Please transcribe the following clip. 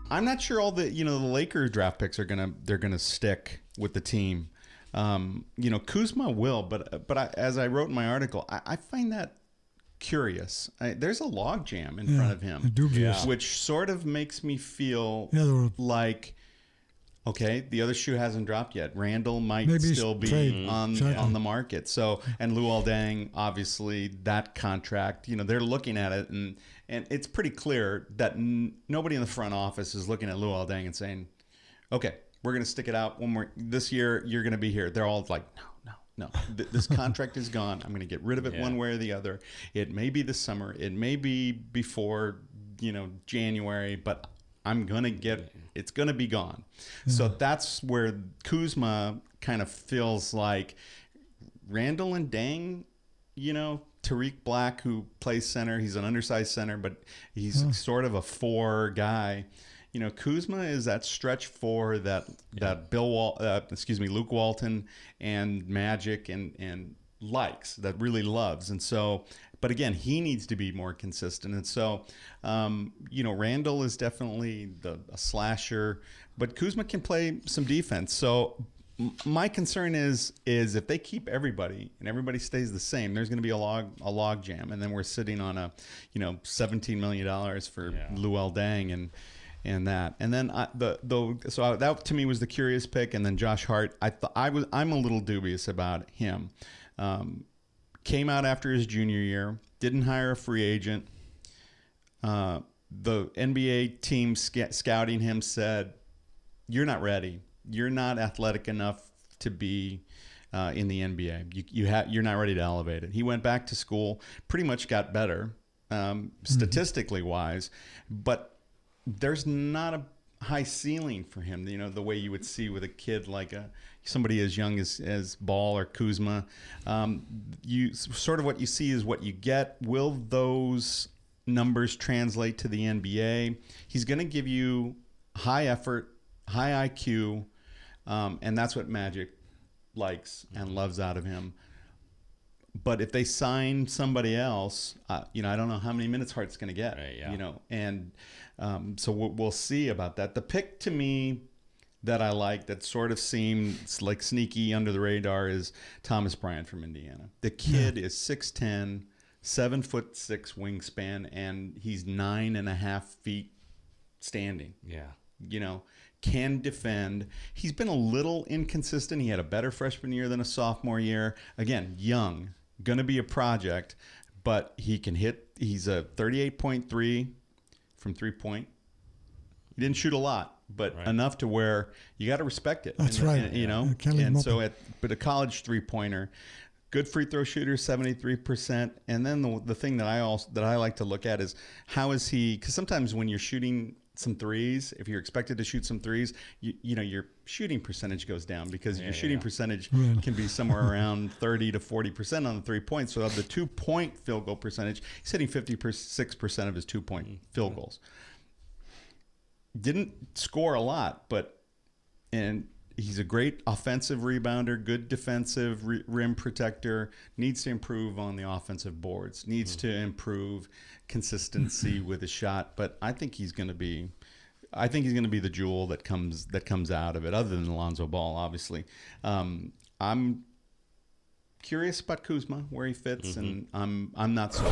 I'm not sure all the the Lakers draft picks are gonna stick with the team. Kuzma will, but as I wrote in my article, I find that curious. There's a log jam in front of him, which sort of makes me feel like, okay, the other shoe hasn't dropped yet. Randall might still be on the market. So, and Luol Deng, obviously, that contract, they're looking at it, and it's pretty clear that nobody in the front office is looking at Luol Deng and saying, okay, we're going to stick it out one more. This year, you're going to be here. They're all like, no. This contract is gone. I'm going to get rid of it one way or the other. It may be this summer. It may be before, January, but I'm going to get, it's going to be gone. So that's where Kuzma kind of feels like Randall and Deng, Tariq Black, who plays center, he's an undersized center, but he's sort of a 4 guy. Kuzma is that stretch 4 that Luke Walton and Magic and likes, that really loves. And so, but again, he needs to be more consistent. And so, Randall is definitely a slasher, but Kuzma can play some defense. So my concern is if they keep everybody and everybody stays the same, there's going to be a log jam, and then we're sitting on a $17 million for Luol Deng and that. And then that to me was the curious pick. And then Josh Hart, I'm a little dubious about him. Came out after his junior year, didn't hire a free agent. The NBA team scouting him said, "You're not ready. You're not athletic enough to be in the NBA. You're not ready to elevate it." He went back to school, pretty much got better, statistically wise, but there's not a high ceiling for him, the way you would see with a kid like somebody as young as Ball or Kuzma. You sort of, what you see is what you get. Will those numbers translate to the NBA? He's going to give you high effort, high IQ, and that's what Magic likes and loves out of him. But if they sign somebody else, I don't know how many minutes Hart's going to get. And so we'll see about that. The pick to me that I like, that sort of seemed like sneaky under the radar, is Thomas Bryant from Indiana. The kid is 6'10", 7'6" wingspan, and he's 9.5 feet standing. Can defend. He's been a little inconsistent. He had a better freshman year than a sophomore year. Again, young, going to be a project, but he can hit. He's a 38.3 from 3-point. He didn't shoot a lot, but enough to where you got to respect it. That's right. And so but a college 3-pointer, good free throw shooter, 73%. And then the thing that I like to look at is, how is he? Because sometimes when you're shooting some threes, if you're expected to shoot some threes, your shooting percentage goes down, because your shooting percentage can be somewhere around 30 to 40% on the 3 points. So of the 2-point field goal percentage, he's hitting 56% of his 2-point field goals. Didn't score a lot, and he's a great offensive rebounder, good defensive rim protector, needs to improve on the offensive boards, needs to improve consistency with his shot. But I think he's going to be the jewel that comes out of it, other than Lonzo Ball, obviously. I'm curious about Kuzma, where he fits, and I'm not so